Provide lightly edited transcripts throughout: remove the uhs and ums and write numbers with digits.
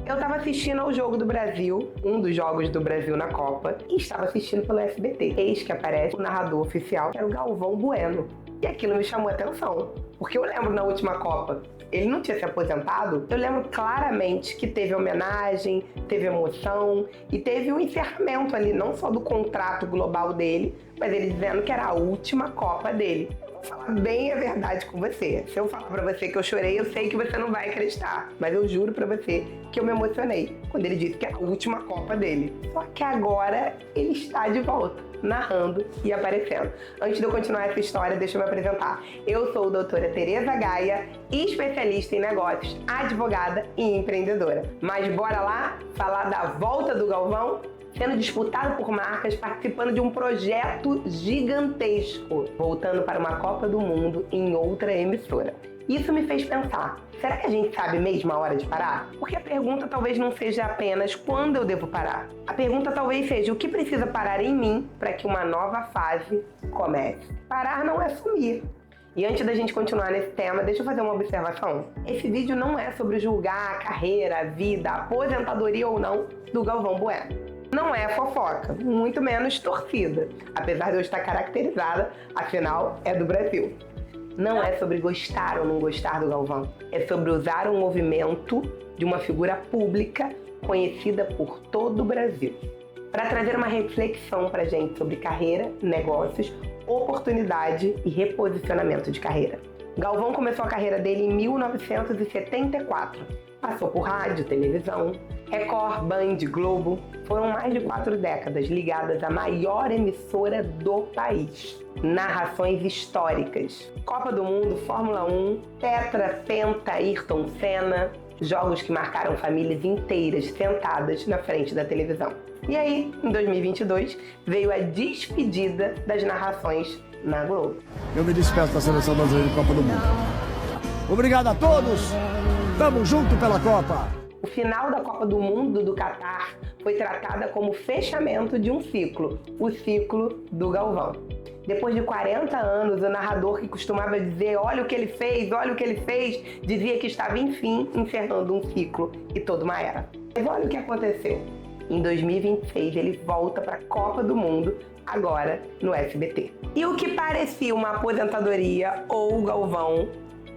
Eu estava assistindo ao Jogo do Brasil, um dos jogos do Brasil na Copa, e estava assistindo pelo SBT. Eis que aparece o narrador oficial, que era o Galvão Bueno. E aquilo me chamou a atenção, porque eu lembro na última Copa, ele não tinha se aposentado, eu lembro claramente que teve homenagem, teve emoção e teve um encerramento ali, não só do contrato global dele, mas ele dizendo que era a última Copa dele. Vou falar bem a verdade com você. Se eu falar pra você que eu chorei, eu sei que você não vai acreditar, mas eu juro pra você que eu me emocionei quando ele disse que era a última Copa dele. Só que agora ele está de volta, narrando e aparecendo. Antes de eu continuar essa história, deixa eu me apresentar. Eu sou a doutora Tereza Gaia, especialista em negócios, advogada e empreendedora. Mas bora lá falar da volta do Galvão? Sendo disputado por marcas, participando de um projeto gigantesco, voltando para uma Copa do Mundo em outra emissora. Isso me fez pensar, será que a gente sabe mesmo a hora de parar? Porque a pergunta talvez não seja apenas quando eu devo parar. A pergunta talvez seja o que precisa parar em mim para que uma nova fase comece. Parar não é sumir. E antes da gente continuar nesse tema, deixa eu fazer uma observação. Esse vídeo não é sobre julgar a carreira, a vida, a aposentadoria ou não do Galvão Bueno. Não é fofoca, muito menos torcida, apesar de eu estar caracterizada, afinal é do Brasil. Não é sobre gostar ou não gostar do Galvão, é sobre usar um movimento de uma figura pública conhecida por todo o Brasil, para trazer uma reflexão pra gente sobre carreira, negócios, oportunidade e reposicionamento de carreira. Galvão começou a carreira dele em 1974. Passou por rádio, televisão, Record, Band, Globo. Foram mais de 4 décadas ligadas à maior emissora do país. Narrações históricas. Copa do Mundo, Fórmula 1, Tetra, Penta, Ayrton Senna. Jogos que marcaram famílias inteiras sentadas na frente da televisão. E aí, em 2022, veio a despedida das narrações na Globo. Eu me despeço da seleção brasileira de Copa do Mundo. Obrigado a todos! Tamo junto pela Copa! O final da Copa do Mundo do Catar foi tratada como fechamento de um ciclo, o ciclo do Galvão. Depois de 40 anos, o narrador que costumava dizer olha o que ele fez, olha o que ele fez, dizia que estava, enfim, encerrando um ciclo e toda uma era. Mas olha o que aconteceu. Em 2026, ele volta para a Copa do Mundo, agora no SBT. E o que parecia uma aposentadoria ou o Galvão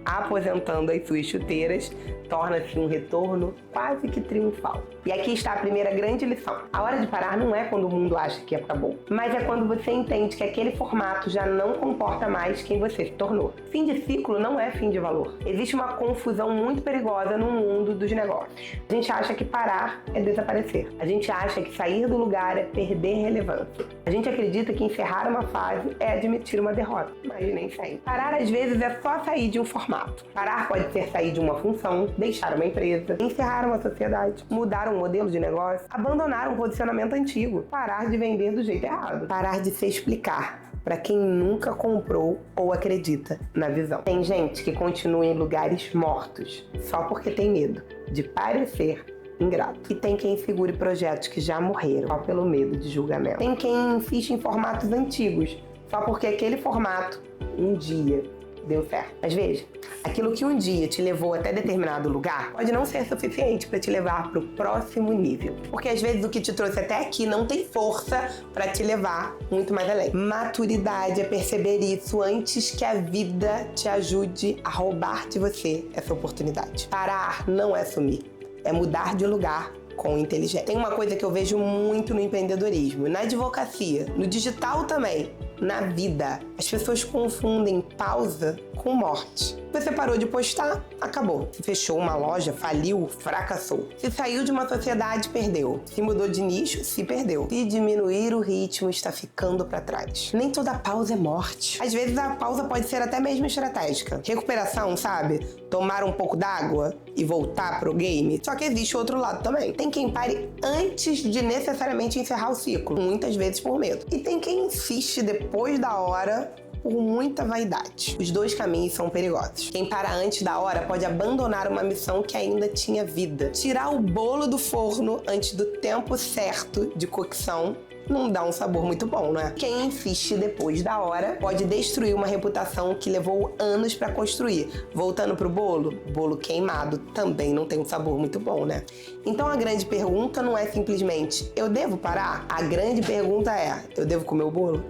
aposentando as suas chuteiras, torna-se um retorno quase que triunfal. E aqui está a primeira grande lição. A hora de parar não é quando o mundo acha que acabou, mas é quando você entende que aquele formato já não comporta mais quem você se tornou. Fim de ciclo não é fim de valor. Existe uma confusão muito perigosa no mundo dos negócios. A gente acha que parar é desaparecer. A gente acha que sair do lugar é perder relevância. A gente acredita que encerrar uma fase é admitir uma derrota, mas nem sempre. Parar às vezes é só sair de um formato. Parar pode ser sair de uma função, deixar uma empresa, encerrar uma sociedade, mudar um modelo de negócio, abandonar um posicionamento antigo, parar de vender do jeito errado, parar de se explicar para quem nunca comprou ou acredita na visão. Tem gente que continua em lugares mortos só porque tem medo de parecer ingrato. E tem quem segure projetos que já morreram só pelo medo de julgamento. Tem quem insiste em formatos antigos só porque aquele formato um dia deu certo. Mas veja, aquilo que um dia te levou até determinado lugar pode não ser suficiente para te levar para o próximo nível. Porque às vezes o que te trouxe até aqui não tem força para te levar muito mais além. Maturidade é perceber isso antes que a vida te ajude a roubar de você essa oportunidade. Parar não é sumir, é mudar de lugar com inteligência. Tem uma coisa que eu vejo muito no empreendedorismo, na advocacia, no digital também, na vida. As pessoas confundem pausa com morte. Você parou de postar, acabou. Se fechou uma loja, faliu, fracassou. Se saiu de uma sociedade, perdeu. Se mudou de nicho, se perdeu. Se diminuir o ritmo, está ficando para trás. Nem toda pausa é morte. Às vezes a pausa pode ser até mesmo estratégica. Recuperação, sabe? Tomar um pouco d'água e voltar pro game. Só que existe outro lado também. Tem quem pare antes de necessariamente encerrar o ciclo, muitas vezes por medo. E tem quem insiste depois da hora por muita vaidade. Os dois caminhos são perigosos. Quem para antes da hora pode abandonar uma missão que ainda tinha vida. Tirar o bolo do forno antes do tempo certo de cocção não dá um sabor muito bom, né? Quem insiste depois da hora pode destruir uma reputação que levou anos para construir. Voltando pro bolo queimado também não tem um sabor muito bom, né? Então a grande pergunta não é simplesmente, eu devo parar? A grande pergunta é, eu devo comer o bolo?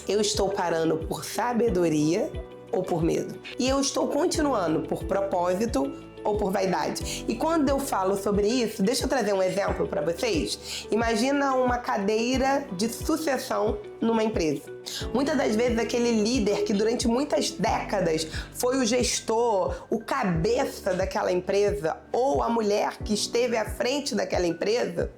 Eu estou parando por sabedoria ou por medo? E eu estou continuando por propósito ou por vaidade? E quando eu falo sobre isso, deixa eu trazer um exemplo para vocês. Imagina uma cadeira de sucessão numa empresa. Muitas das vezes aquele líder que durante muitas décadas foi o gestor, o cabeça daquela empresa, ou a mulher que esteve à frente daquela empresa,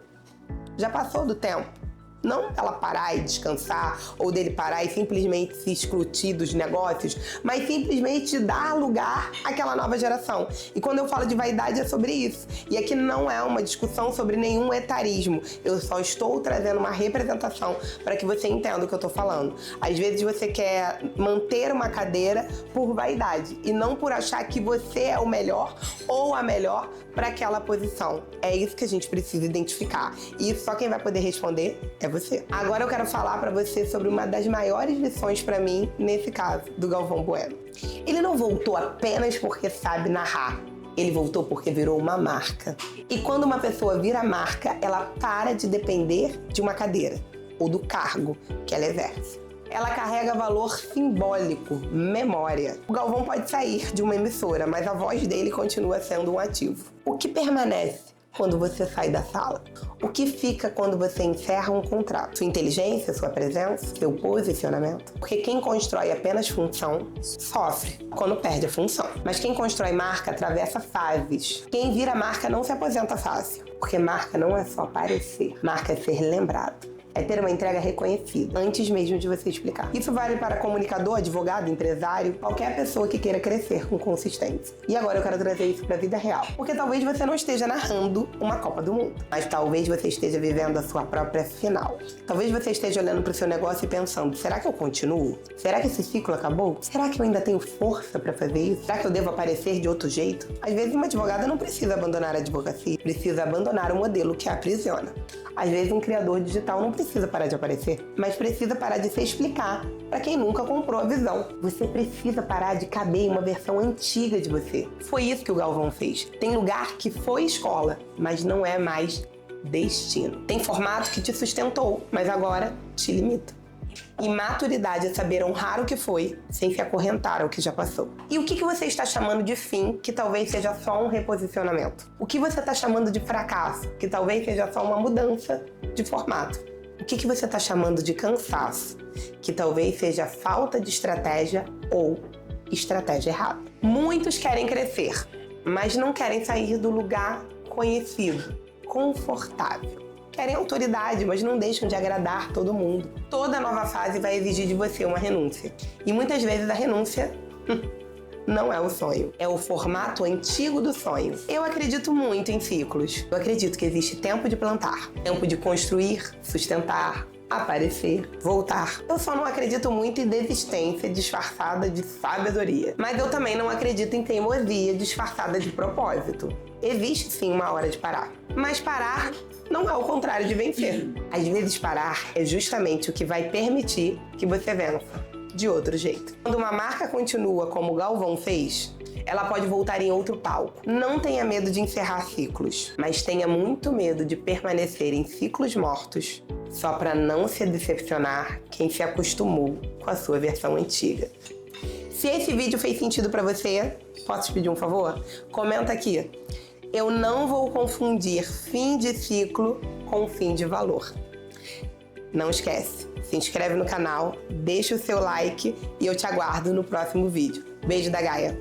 já passou do tempo. Não ela parar e descansar, ou dele parar e simplesmente se excluir dos negócios, mas simplesmente dar lugar àquela nova geração. E quando eu falo de vaidade é sobre isso. E aqui não é uma discussão sobre nenhum etarismo. Eu só estou trazendo uma representação para que você entenda o que eu estou falando. Às vezes você quer manter uma cadeira por vaidade e não por achar que você é o melhor ou a melhor para aquela posição. É isso que a gente precisa identificar. E só quem vai poder responder é você. Agora eu quero falar para você sobre uma das maiores lições para mim, nesse caso, do Galvão Bueno. Ele não voltou apenas porque sabe narrar. Ele voltou porque virou uma marca. E quando uma pessoa vira marca, ela para de depender de uma cadeira ou do cargo que ela exerce. Ela carrega valor simbólico, memória. O Galvão pode sair de uma emissora, mas a voz dele continua sendo um ativo. O que permanece quando você sai da sala? O que fica quando você encerra um contrato? Sua inteligência, sua presença, seu posicionamento? Porque quem constrói apenas função sofre quando perde a função. Mas quem constrói marca atravessa fases. Quem vira marca não se aposenta fácil. Porque marca não é só aparecer, marca é ser lembrado. É ter uma entrega reconhecida, antes mesmo de você explicar. Isso vale para comunicador, advogado, empresário, qualquer pessoa que queira crescer com consistência. E agora eu quero trazer isso para a vida real. Porque talvez você não esteja narrando uma Copa do Mundo, mas talvez você esteja vivendo a sua própria final. Talvez você esteja olhando para o seu negócio e pensando, será que eu continuo? Será que esse ciclo acabou? Será que eu ainda tenho força para fazer isso? Será que eu devo aparecer de outro jeito? Às vezes uma advogada não precisa abandonar a advocacia, precisa abandonar o modelo que a aprisiona. Às vezes um criador digital não precisa parar de aparecer, mas precisa parar de se explicar para quem nunca comprou a visão. Você precisa parar de caber em uma versão antiga de você. Foi isso que o Galvão fez. Tem lugar que foi escola, mas não é mais destino. Tem formato que te sustentou, mas agora te limita. E maturidade é saber honrar o que foi, sem se acorrentar ao que já passou. E o que você está chamando de fim, que talvez seja só um reposicionamento? O que você está chamando de fracasso, que talvez seja só uma mudança de formato? O que você está chamando de cansaço, que talvez seja falta de estratégia ou estratégia errada? Muitos querem crescer, mas não querem sair do lugar conhecido, confortável. Querem autoridade, mas não deixam de agradar todo mundo. Toda nova fase vai exigir de você uma renúncia. E muitas vezes a renúncia não é o sonho, é o formato antigo do sonho. Eu acredito muito em ciclos. Eu acredito que existe tempo de plantar, tempo de construir, sustentar, aparecer, voltar. Eu só não acredito muito em desistência disfarçada de sabedoria. Mas eu também não acredito em teimosia disfarçada de propósito. Existe sim uma hora de parar. Mas parar não é o contrário de vencer. Às vezes parar é justamente o que vai permitir que você vença de outro jeito. Quando uma marca continua como o Galvão fez, ela pode voltar em outro palco. Não tenha medo de encerrar ciclos, mas tenha muito medo de permanecer em ciclos mortos só para não se decepcionar quem se acostumou com a sua versão antiga. Se esse vídeo fez sentido para você, posso te pedir um favor? Comenta aqui. Eu não vou confundir fim de ciclo com fim de valor. Não esquece, se inscreve no canal, deixa o seu like e eu te aguardo no próximo vídeo. Beijo da Gaia!